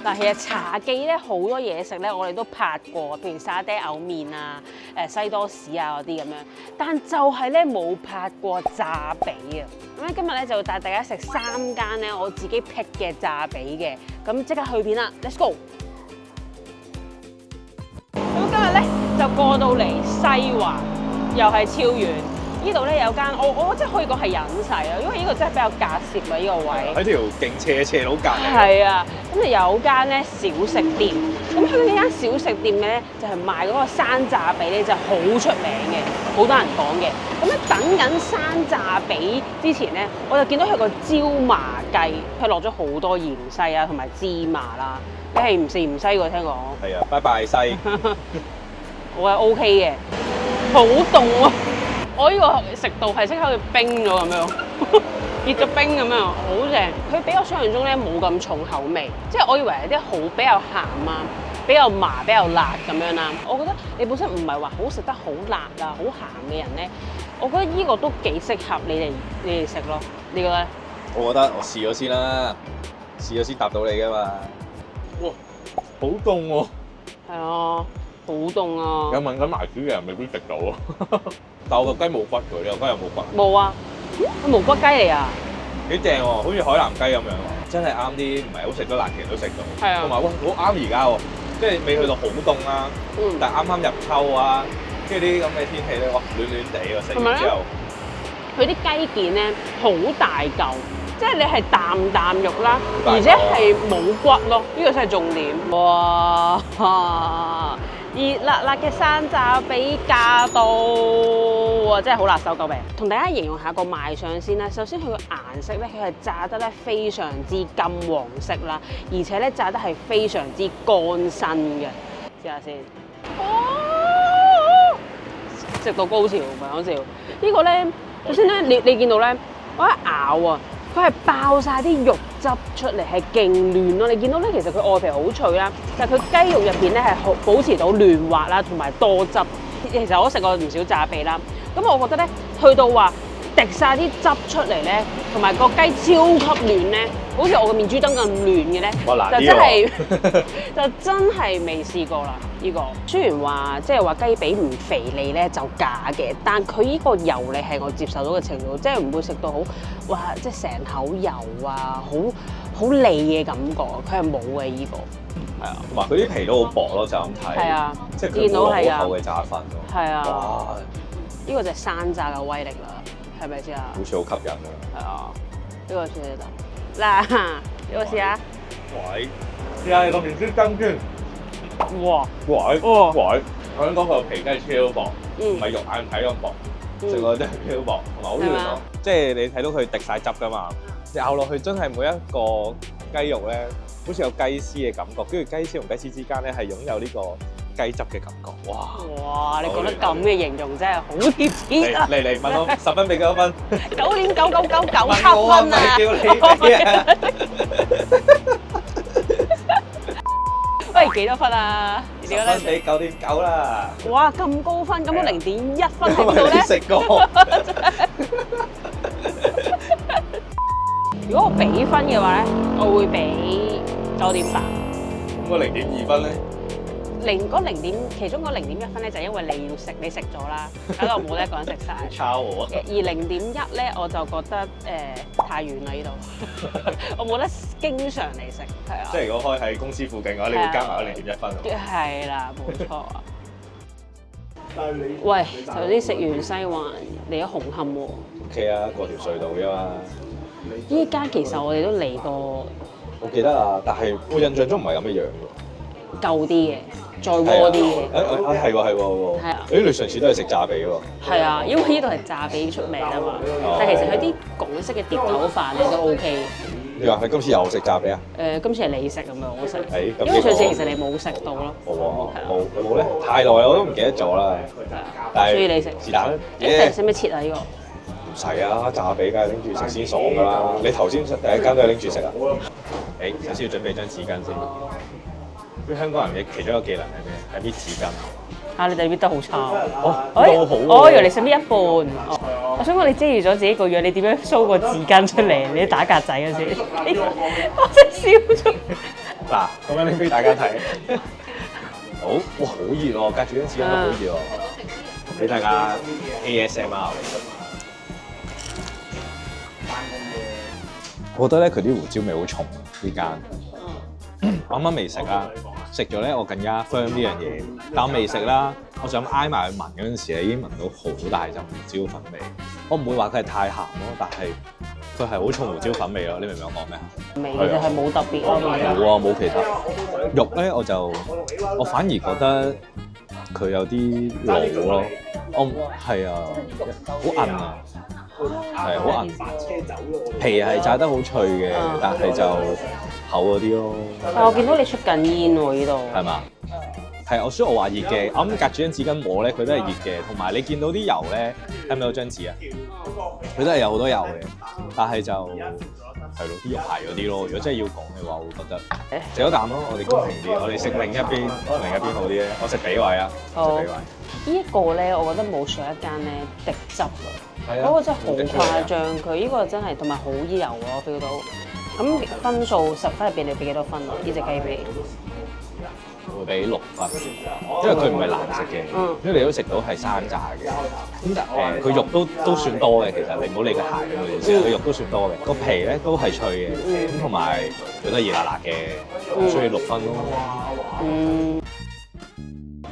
嗱，其實茶記咧好多嘢食咧，我哋都拍過，譬如沙爹牛麵啊、西多士啊嗰啲咁樣，但就係咧冇拍過炸髀啊！咁咧今日咧就帶大家食3間咧我自己 pick 嘅炸髀嘅，咁即刻去片啦 ，Let's go！ 咁今日咧就過到嚟西環，又係超遠。呢度咧有間我真係可以講係隱世啊，因為呢個真係比較隔涉啊，呢個位喺條勁斜路隔離。係啊，咁就有間咧小食店，咁佢呢間小食店嘅咧就係賣嗰個山炸髀咧就好出名嘅，好多人講嘅。咁咧等緊山炸髀之前咧，我就見到佢個椒麻雞，佢落咗好多芫茜啊同埋芝麻啦。你係唔食芫茜喎？聽講。係啊，拜拜西。我係 OK 嘅，好凍啊！我呢個食到係即刻要冰咗咁樣，結咗冰咁樣，好正。佢比我想象中咧冇咁重口味，即係我以為係啲好比較鹹啊、比較麻、比較辣咁樣啦。我覺得你本身唔係話好食得好辣啊、好鹹嘅人咧，我覺得呢個都幾適合你哋食咯。你覺得？我覺得我試咗先啦，試咗先答到你噶嘛。哇，好凍喎！係啊，好凍啊！有敏感牙齒嘅人未必食到啊。但我個雞冇骨㗎，你個雞有冇骨？冇啊，佢無骨雞嚟啊！幾正喎，好似海南雞咁樣喎，真係啱啲唔係好食得辣嘅人都食到。係啊，同埋哇，好啱而家喎，即係未去到好凍啦，但係啱啱入秋啊，跟住啲咁嘅天氣咧，哇，暖暖地喎，食完之後，佢啲雞件咧好大嚿，即係你係啖肉啦，而且係冇骨咯，呢個先係重點。哇！熱辣辣嘅山炸髀駕到喎，真係好辣手，救命！同大家形容下個賣相先啦。首先佢個顏色咧，佢係炸得咧非常之金黃色啦，而且咧炸得係非常之乾身嘅。試下先，食到高潮唔係講笑。呢個咧，首先咧，你見到咧，我一咬啊，佢係爆晒啲肉汁出嚟，係勁嫩咯。你見到咧，其實佢外皮好脆啦，但係佢雞肉入邊咧係保持到嫩滑啦，同埋多汁。其實我都食過唔少炸髀啦，咁我覺得咧，去到話滴晒啲汁出嚟咧，同埋個雞超級嫩咧，好似我個面珠燈咁嫩嘅咧，就真係就真係未試過啦。呢個雖然話即係話雞髀唔肥膩咧就假嘅，但佢呢個油膩係我接受到嘅程度，即係唔會食到好哇，即係成口油啊，好膩嘅感覺，佢係冇嘅呢個。係啊，同埋佢啲皮都好薄咯，就咁睇。係啊，即係佢冇好厚嘅炸粉喎。係啊。哇！呢個就係山炸嘅威力啦，係咪先啊？好似好吸引啊！係啊，呢個先得。嗱，俾我試下。喂，試下你個麵先蒸先。哇！喂！喂！我想講佢個皮真係超薄，唔係肉眼睇咁薄，食落真係超薄，同埋好嫩咯。即係你睇到佢滴晒汁㗎嘛，咬落去真係每一個雞肉咧，好似有雞絲嘅感覺，跟住雞絲同雞絲之間咧係擁有呢個雞汁嘅感覺。哇！哇！你覺得咁嘅形容真係好貼切啊！嚟問我10分俾幾多分？9.9997分啊！叫你喂，幾多分啊？10分俾9.9啦。哇！咁高分，咁我0.1分喺邊度咧？食過。如果我俾分嘅話咧，我會俾9.8。咁個0.2分咧？其中嗰0.1分咧，就因為你食咗啦，搞到我冇得一個人食晒。抄我啊！而0.1咧，我就覺得太遠啦呢度，我冇得經常嚟食，係啊。即係如果開喺公司附近嘅話，你會加埋0.1分。係啦，冇錯啊。喂，頭先食完西環嚟咗紅磡喎。OK 啊，過條隧道啫嘛。呢間其實我哋都嚟過。我記得啊，但係我印象中唔係咁嘅樣喎。舊啲嘅，再窩啲嘅。係喎係喎。係啊。你上次都係食炸髀喎。係啊，因為呢度係炸髀出名啊嘛。但係其實佢啲港式嘅碟頭飯咧都 OK。你話你今次又食炸髀啊？今次係你食咁樣，我食。係。因為上次其實你冇食到咯。冇咧，太耐我都唔記得咗啦。所以你食。是但啦。使唔使切啊？呢個？唔使啊，炸髀梗係拎住食先爽㗎啦。你頭先第一間都係拎住食啊？首先要準備張紙巾先。啲香港人嘅其中一個技能係咩？係搣紙巾。啊！你哋搣得好差哦，都好喎。我以為你想搣一半。我想問你遮住咗自己個樣，你點樣 show 個紙巾出嚟？你打格仔嗰時，我真係笑咗。嗱，咁樣拎俾大家睇。好，哇，好熱喎！隔住張紙巾都好熱喎，俾大家 ASMR。我覺得咧佢啲胡椒味好重呢間。我啱啱未食啦，食咗咧我更加 firm 呢樣嘢，但我未食啦，我想挨埋去聞嗰陣時咧，已經聞到好大陣胡椒粉味。我唔會話佢係太鹹咯，但係佢係好重胡椒粉味咯。你明唔明我講咩？味其實係冇特別咯。冇啊，冇其他肉咧，我反而覺得佢有啲老咯。係啊，好韌啊，係好韌。皮係炸得好脆嘅，但係就厚嗰啲咯。但我見到你出緊煙喎呢度。係嘛？係，所以我話熱嘅。我諗隔住張紙巾摸咧，佢都係熱嘅。同埋你見到啲油咧，睇唔睇到張紙啊？佢都係有好多油嘅，但係就係咯，啲肉排嗰啲咯。如果真係要講嘅話，我會覺得食咗啖咯。我哋公平啲，我哋食另一邊好啲咧。我食髀位啊，食髀位。呢一個咧，我覺得冇上一間咧滴汁啊，嗰個真係好誇張。佢呢個真係同埋好油啊，我 feel 到。咁分數10分入邊，你俾幾多分啊？呢隻雞髀？會俾6分，因為佢唔係難食嘅，因為你都食到係生炸嘅。咁佢肉都算多嘅，其實你唔好理佢鹹嗰啲先，佢肉都算多嘅。個皮咧都係脆嘅，咁同埋做得熱辣辣嘅，所以6分咯。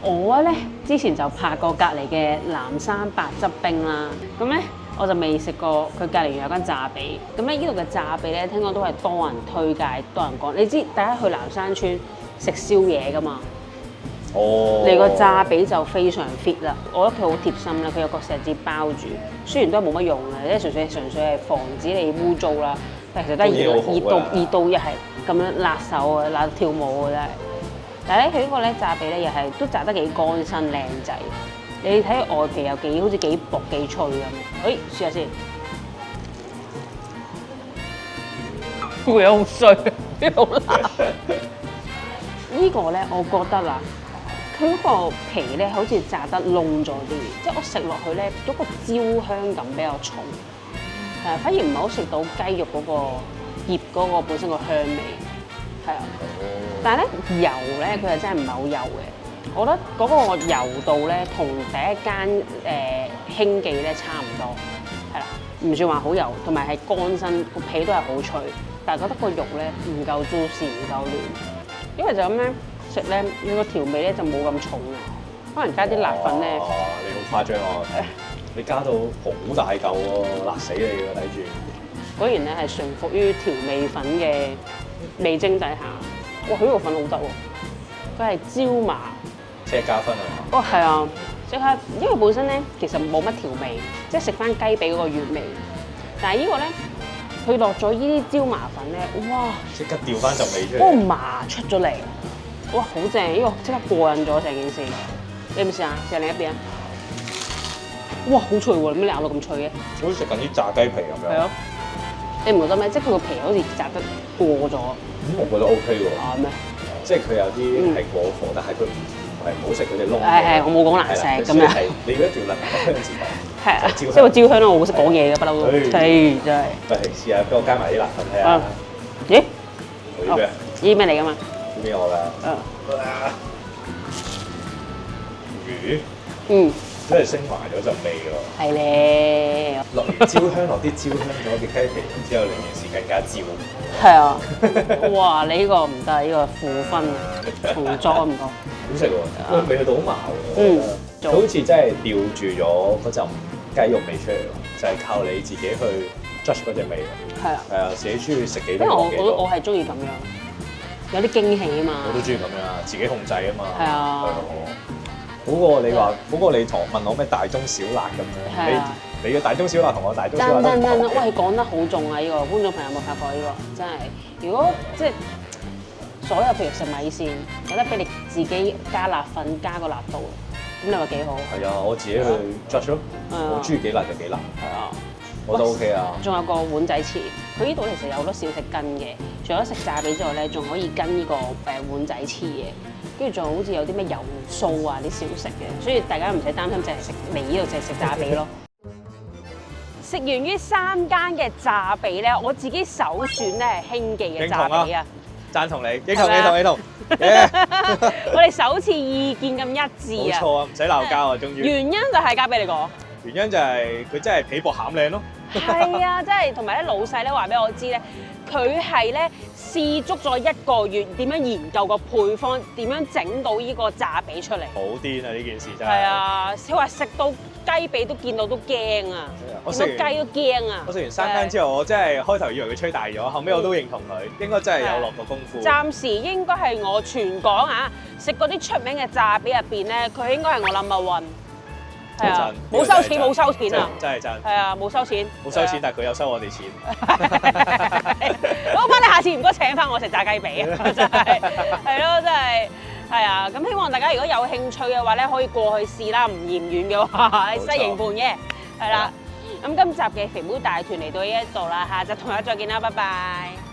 我咧之前就拍過隔離嘅南山白汁冰啦，咁咧我就未食過佢隔離有間炸髀。咁咧呢度嘅炸髀咧，聽講都係多人推介，多人講。你知大家去南山村食宵夜噶嘛？你個炸髀就非常 fit 啦。我覺得佢好貼心啦，佢有個錫紙包住，雖然都係冇乜用嘅，即係純粹係防止你污糟啦。但其實都係熱到又係咁樣辣手啊，辣到跳舞啊真係。但係咧，佢呢個咧炸髀咧又係都炸得幾乾身靚仔。你睇外皮又好似幾薄幾脆咁。試下先。會有好衰，好辣。呢個咧，我覺得啦，佢嗰個皮咧好似炸得燶咗啲，即係我食落去咧，嗰個焦香感比較重，反而唔係好食到雞肉嗰個醃嗰個本身個香味，係啊。但係咧油咧，佢係真係唔係好油嘅。我覺得嗰個油度咧，同第一間興記咧差唔多，係啦，唔算話好油，同埋係乾身，個皮都係好脆，但係覺得個肉咧唔夠 juicy，唔夠嫩。因為就咁咧食咧，你個調味咧就冇咁重啊，可能加啲辣粉咧。你好誇張喎！你加到好大嚿喎，辣死你喎！睇住。果然咧係順服於調味粉嘅味精底下。哇！佢呢個粉好得喎，佢係椒麻。即係加分啊嘛！哦，係啊，即刻，因為本身咧其實冇乜調味，即係食翻雞髀嗰個原味。但係呢個咧，佢落咗呢啲椒麻粉咧，哇！即刻調翻陣味出嚟。嗰個麻出咗嚟，哇！好正！呢個即刻過癮咗成件事。你有冇試下？試下另一邊啊！哇！好脆喎！點解你咬到咁脆嘅？好似食緊啲炸雞皮咁樣。係咯。你唔覺得咩？即係佢個皮好似炸得過咗。我覺得 OK 喎。啊咩？即係佢有啲係過火，但係佢唔係唔好食嗰隻窿。係，我冇講難食咁樣。你嗰條辣香字頭。係啊，即係個焦香咯，我好識講嘢嘅不嬲都。係真係。喂，試下俾我加埋啲辣粉睇下。咦？呢咩？呢咩嚟㗎嘛？呢邊我㗎。魚。嗯。真係升華咗陣味喎。係咧。落完焦香，落啲焦香咗嘅雞皮，然之後令件事更加焦。係啊！哇！你呢個唔得，呢個負分，重作唔講。好食喎，味道好麻喎。佢好似真係吊住咗嗰陣雞肉味出嚟咯，就係靠你自己去 judge 嗰隻味咯。係啊。係啊，自己中意食幾多落幾多。因為我係中意咁樣，有啲驚喜啊嘛。我都中意咁樣，自己控制啊嘛。係啊。好過你話，好過你問我咩大中小辣咁樣。你嘅大中小辣同我大中小辣都唔同。喂，講得好重啊！呢個觀眾朋友有冇發覺呢個？真係，如果即係所有譬如食米線，有得俾你自己加辣粉，加個辣度，咁你話幾好？係啊，我自己去 judge 咯。我中意幾辣就幾辣。係啊，我都 OK 啊。仲有個碗仔翅，佢呢度其實有好多小食跟嘅，除咗食炸髀之外咧，仲可以跟呢個碗仔翅嘅。跟住仲好似有啲咩油酥啊啲小食嘅，所以大家唔使擔心，淨係食你呢度淨係食炸髀咯。食完呢3間嘅炸髀咧，我自己首選咧係興記嘅炸髀啊！贊同你，認同。我哋首次意見咁一致啊！冇錯啊，唔使鬧交啊，終於。原因就係交俾你講。原因就係佢真係皮薄餡靚咯。係啊，真係同埋咧老細咧話俾我知咧，佢係咧試足咗1個月，點樣研究個配方，點樣整到呢個炸髀出嚟。好癲啊！呢件事真係。係啊，佢話食到雞髀都見到都驚啊！我食到雞都驚啊！我食完3間之後，我真係開頭以為佢吹大咗，後尾我都認同佢，應該真係有落過功夫。暫時應該係我全港啊食嗰啲出名嘅炸髀入邊咧，佢應該係我number one。係啊，冇收錢冇收錢啊！真係真。係啊，冇收錢。冇收錢，但係佢有收我哋錢。老闆，你下次唔該請翻我食炸雞髀啊！真係係咯，真係係啊！咁希望大家如果有興趣嘅話咧，可以過去試啦，唔嫌遠嘅話喺西營盤嘅係啦。咁今集嘅肥妹大團嚟到呢一度啦，下集同大家再見啦，拜拜。